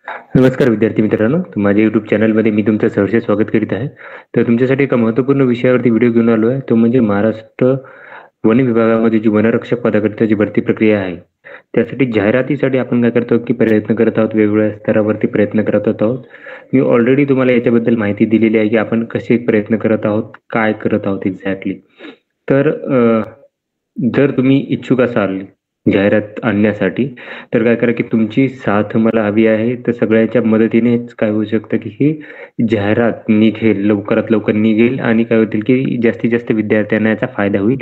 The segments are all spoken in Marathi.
नमस्कार विद्यार्थी मित्रांनो, माझ्या YouTube चॅनलमध्ये मी तुमचं सहर्ष स्वागत करीत आहे. तर तुमच्यासाठी एका महत्त्वपूर्ण विषयावरती व्हिडिओ घेऊन आलो आहे. तो म्हणजे महाराष्ट्र वन विभागामध्ये जी वनरक्षक पदाकरिता जी भरती प्रक्रिया आहे, त्यासाठी जाहिरातीसाठी आपण काय करतो की प्रयत्न करत आहोत, वेगवेगळ्या स्तरावरती प्रयत्न करत आहोत. मी ऑलरेडी तुम्हाला याच्याबद्दल माहिती दिलेली आहे की आपण कसे प्रयत्न करत आहोत, काय करत आहोत एक्झॅक्टली. तर जर तुम्ही इच्छुक असाल जाहिरात आणण्यासाठी, तर काय करा की तुमची साथ मला हवी आहे. तर सगळ्याच्या मदतीनेच काय होऊ शकतं की ही जाहिरात निघेल, लवकरात लवकर निघेल आणि काय होतील की जास्तीत जास्त विद्यार्थ्यांना याचा फायदा होईल.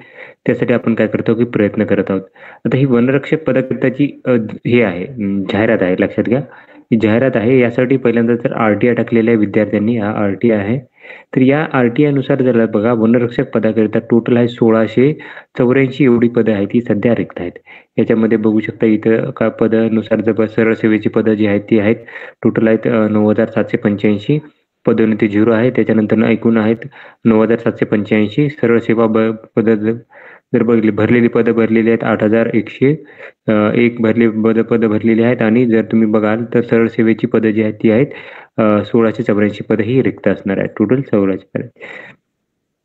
त्यासाठी आपण काय करतो की प्रयत्न करत आहोत. आता ही वनरक्षक पदकरिताची हे आहे जाहिरात आहे, लक्षात घ्या. ही जाहिरात आहे यासाठी पहिल्यांदा तर आर-टी-आय टाकलेल्या आहे विद्यार्थ्यांनी, हा आर-टी-आय आहे. तर या आर-टी-आय नुसार जर बघा वनरक्षक पदाकरिता टोटल आहे 1684 एवढी पदं आहेत, ती सध्या रिक्त आहेत. याच्यामध्ये बघू शकता इथं का पदानुसार जर सरळ सेवेची पदं जी आहेत ती आहेत, टोटल आहेत 9,785. पदोन्नती 0 आहे. त्याच्यानंतर एकूण आहेत 9,785. सरळ सेवा पदं जर बघितली भरलेली पदं भरलेली आहेत 8,100 एक पदं भरलेली आहेत. आणि जर तुम्ही बघाल तर सरळ सेवेची पदं जी आहेत ती आहेत 1684 पदं ही रिक्त असणार आहेत. टोटल 1600.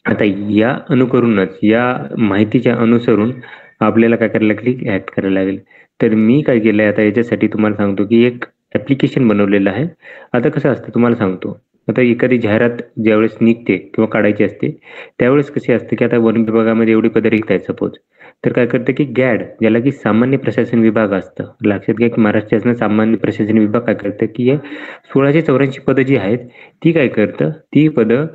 आता या अनुकरूनच या माहितीच्या अनुसरून आपल्याला काय करायला लागेल, ॲक्ट करायला लागेल. तर मी काय केलंय आता याच्यासाठी तुम्हाला सांगतो की एक ॲप्लिकेशन बनवलेलं आहे. आता कसं असतं तुम्हाला सांगतो. आता एखादी जाहिरात ज्यावेळेस निघते किंवा काढायची असते, त्यावेळेस कशी असते की आता वन विभागामध्ये एवढी पदं रिक्त आहेत सपोज. तर काय करतं की गॅड, ज्याला की सामान्य प्रशासन विभाग असतं. लक्षात घ्या की महाराष्ट्र शासन सामान्य प्रशासन विभाग काय करतं की हे 1684 पदं जी आहेत, ती काय करतं, ती पदं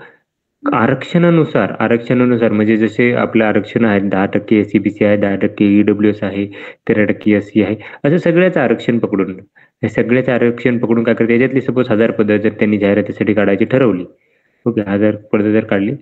आरक्षणानुसार म्हणजे जसे आपलं आरक्षण आहे 10% एस-सी-बी-सी आहे, 10% ई-डब्ल्यू-एस आहे, 13% एस-सी आहे. असं सगळ्याचं आरक्षण पकडून, हे सगळ्याचं आरक्षण पकडून काय करते याच्यातली सपोज 1000 पदं जर त्यांनी जाहिरातीसाठी काढायची ठरवली, ओके 1000 पदं जर काढली,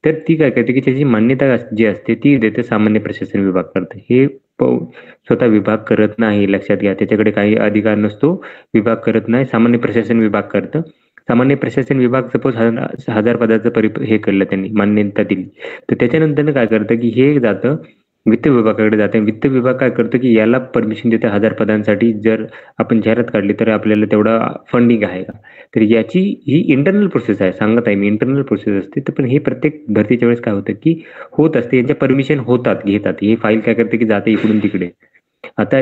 तर ती काय करते की त्याची मान्यता जी असते ती देते सामान्य प्रशासन विभाग करते. हे स्वतः विभाग करत नाही, लक्षात घ्या. त्याच्याकडे काही अधिकार नसतो, विभाग करत नाही, सामान्य प्रशासन विभाग करतं. सामान्य प्रशासन विभाग सपोज 1000 पदाचं हे केलं त्यांनी, मान्यता दिली. तर त्याच्यानंतर काय करतं की हे जातं वित्त विभागाकडे जातं. वित्त विभाग काय करतं की याला परमिशन देतं 1000 पदांसाठी जर आपण जाहिरात काढली तर आपल्याला तेवढा फंडिंग आहे का? तर याची ही इंटरनल प्रोसेस आहे, सांगत आहे मी इंटरनल प्रोसेस असते. तर पण हे प्रत्येक भरतीच्या वेळेस काय होतं की होत असते, यांच्या परमिशन घेतात. ही फाईल काय करते की जाते इकडून तिकडे. आता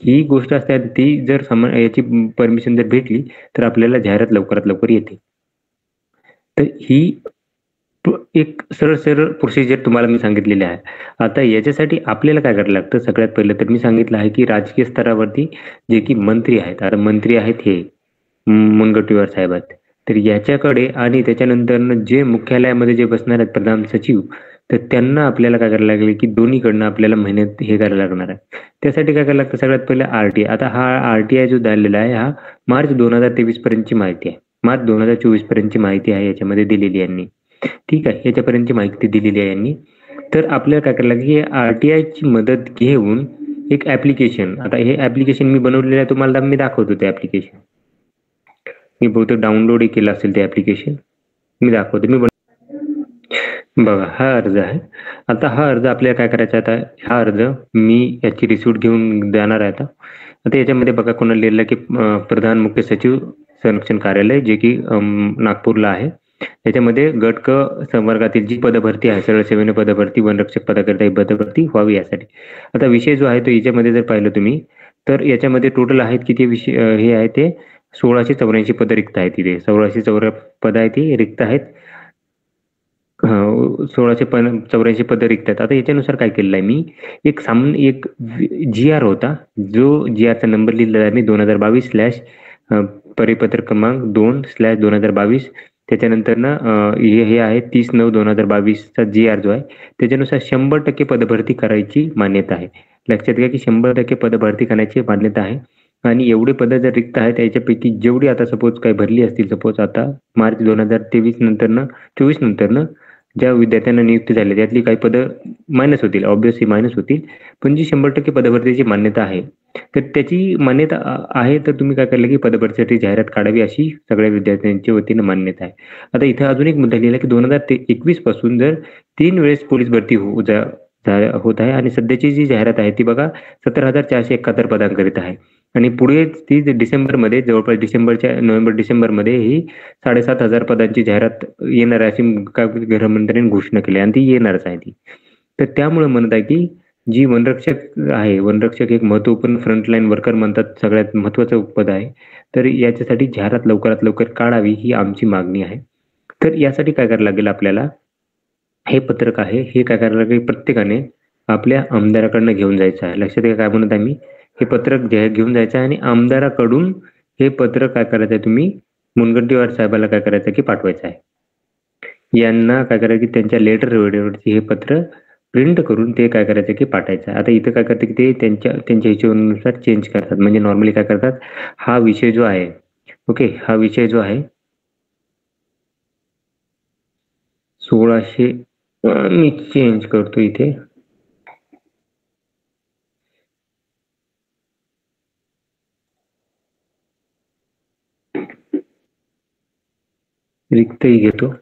ही गोष्ट असते ती जर याची परमिशन जर भेटली तर आपल्याला जाहिरात लवकरात लवकर येते. तर ही एक सरळ प्रोसिजर तुम्हाला मी सांगितलेली आहे. आता याच्यासाठी आपल्याला काय करायला लागतं, सगळ्यात पहिलं तर मी सांगितलं आहे की राजकीय स्तरावरती जे की मंत्री आहेत, आता मंत्री आहेत हे मुनगंटीवार साहेब आहेत. तर याच्याकडे आणि त्याच्यानंतर जे मुख्यालयामध्ये जे बसणार आहेत प्रधान सचिव, तर त्यांना आपल्याला काय करायला लागेल की दोन्हीकडनं आपल्याला मेहनत हे करायला लागणार आहे. त्यासाठी काय करायला लागतं, सगळ्यात पहिलं आर-टी-आय. आता हा आर-टी-आय जो झालेला आहे हा मार्च 2023 पर्यंतची माहिती आहे. मार्च 2024 पर्यंतची माहिती आहे याच्यामध्ये दिलेली यांनी. ठीक आहे, याच्यापर्यंतची माहिती दिलेली आहे यांनी. तर आपल्याला काय करायला लागेल, आर-टी-आयची मदत घेऊन एक ॲप्लिकेशन, आता हे ॲप्लिकेशन मी बनवलेलं आहे, तुम्हाला मी दाखवतो ते ॲप्लिकेशन. मी बहुतेक डाउनलोड केलं असेल ते ॲप्लिकेशन, मी दाखवतो. बघा हा अर्ज आहे. आता हा अर्ज आपल्याला काय करायचा, आता हा अर्ज मी याची रिसिप्ट घेऊन जाणार आहे. आता याच्यामध्ये बघा कोणाला लिहिलं की प्रधान मुख्य सचिव संरक्षण कार्यालय, जे की नागपूरला आहे. त्याच्यामध्ये गट क संवर्गातील जी पदभरती आहे, सरळ सेवेने पदभरती, वनरक्षक पदाकरिता ही पदभरती व्हावी यासाठी. आता विषय जो आहे तो याच्यामध्ये जर पाहिलं तुम्ही, तर याच्यामध्ये टोटल आहेत किती विषय, हे आहे ते 1684 पदं रिक्त आहेत. तिथे 1684 पदं आहेत ती रिक्त आहेत. 1684 पदं रिक्त आहेत. आता याच्यानुसार काय केलेलं आहे मी, एक जी-आर होता, जो जी-आरचा नंबर लिहिलेला आहे मी 2022/ परिपत्रक क्रमांक 2/2022. त्याच्यानंतरनं हे आहे 30/9/2022चा जी-आर जो आहे, त्याच्यानुसार 100% पदभरती करायची मान्यता आहे. लक्षात घ्या की 100% पदभरती करण्याची मान्यता आहे. आणि एवढे पदं जर रिक्त आहेत त्याच्यापैकी जेवढी आता सपोज काही भरली असतील, सपोज आता मार्च 2023 नंतरनं 24 नंतरनं ज्या विद्यार्थ्यांना नियुक्ती झाली त्यातली काही पदं मायनस होतील, ऑब्व्हियसली मायनस होतील. पण जी 100% पदभरतीची मान्यता आहे, तर त्याची मान्यता आहे. तर तुम्ही काय केलं की पदभरतीसाठी जाहिरात काढावी अशी सगळ्या विद्यार्थ्यांच्या वतीनं मान्यता आहे. आता इथं अजून एक मुद्दा लिहिला की 2021 पासून जर 3 वेळेस पोलीस भरती होत आहे आणि सध्याची जी जाहिरात आहे ती बघा 17,471 पदांकरिता आहे. आणि पुढे ती डिसेंबरमध्ये जवळपास नोव्हेंबर डिसेंबरमध्ये ही 7,500 पदांची जाहिरात येणार आहे अशी गृहमंत्र्यांनी घोषणा केली आणि ती येणारच आहे ती. तर त्यामुळे म्हणत आहे की जी वनरक्षक आहे, वनरक्षक एक महत्वपूर्ण फ्रंटलाईन वर्कर म्हणतात, सगळ्यात महत्वाचं पद आहे. तर याच्यासाठी जाहिरात लवकरात लवकर काढावी ही आमची मागणी आहे. तर यासाठी काय करायला लागेल आपल्याला, हे पत्रक आहे हे काय करायला लागेल, प्रत्येकाने आपल्या आमदाराकडनं घेऊन जायचं आहे. लक्षात घ्या काय म्हणत आहे मी, हे पत्रक घेऊन जायचं आहे आणि आमदाराकडून हे पत्रक काय करायचं आहे, तुम्ही मुनगंटीवार साहेबाला काय करायचं की पाठवायचं आहे. यांना काय करायचं की त्यांच्या लेटर हे पत्र प्रिंट करून ते काय करायचं की पाठायचं. आता इथं काय करतं की ते त्यांच्या हिशोबानुसार चेंज करतात. म्हणजे नॉर्मली काय करतात, हा विषय जो आहे, ओके, हा विषय जो आहे 1600 मी चेंज करतो इथे. रिक्तही घेतो.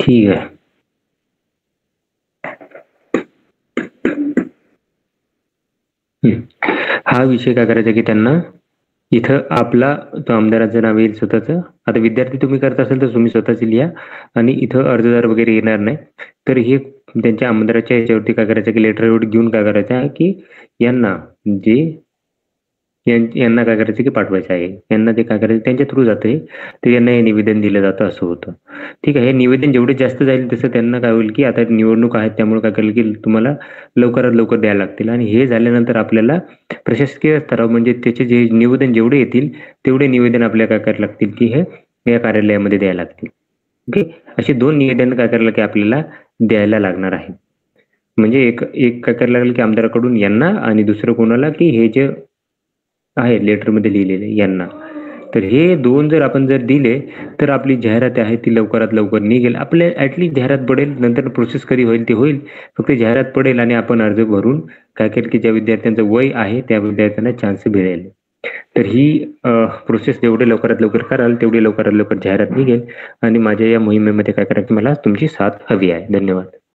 ठीक आहे. हा विषय काय करायचा की त्यांना इथं आपला तो आमदाराचं नाव येईल स्वतःचं. आता विद्यार्थी तुम्ही करत असाल तर तुम्ही स्वतःच लिहा आणि इथं अर्जदार वगैरे येणार नाही. तर हे त्यांच्या आमदाराच्या याच्यावरती काय करायचं की लेटर घेऊन काय करायचं आहे की यांना जे यांना काय करायचं की पाठवायचं आहे. यांना ते काय करायचं त्यांच्या थ्रू जाते, तर यांना हे निवेदन दिलं जातं असं होतं. ठीक आहे. हे निवेदन जेवढे जास्त जाईल तसं त्यांना काय होईल की आता निवडणूक आहेत त्यामुळे काय करेल की तुम्हाला लवकरात लवकर द्यायला लागतील आणि हे झाल्यानंतर आपल्याला प्रशासकीय स्तरावर म्हणजे त्याचे जे निवेदन जेवढे येतील तेवढे निवेदन आपल्याला काय करायला लागतील की हे या कार्यालयामध्ये द्यायला लागतील. ओके, असे 2 निवेदन काय करायला की आपल्याला द्यायला लागणार आहे. म्हणजे एक एक काय करायला लागेल की आमदाराकडून यांना आणि दुसरं कोणाला की हे जे आहे लेटरमध्ये लिहिलेले यांना. तर हे 2 जर आपण जर दिले तर आपली जाहिरात आहे ती लवकरात लवकर निघेल. आपल्या ॲटलीस्ट जाहिरात पडेल, नंतर प्रोसेस कधी होईल ते होईल. फक्त जाहिरात पडेल आणि आपण अर्ज भरून काय करेल की ज्या विद्यार्थ्यांचं वय आहे त्या विद्यार्थ्यांना चान्स मिळेल. तर ही प्रोसेस जेवढे लवकरात लवकर कराल तेवढी लवकरात लवकर जाहिरात निघेल आणि माझ्या या मोहिमेमध्ये काय करायचं मला तुमची साथ हवी आहे. धन्यवाद.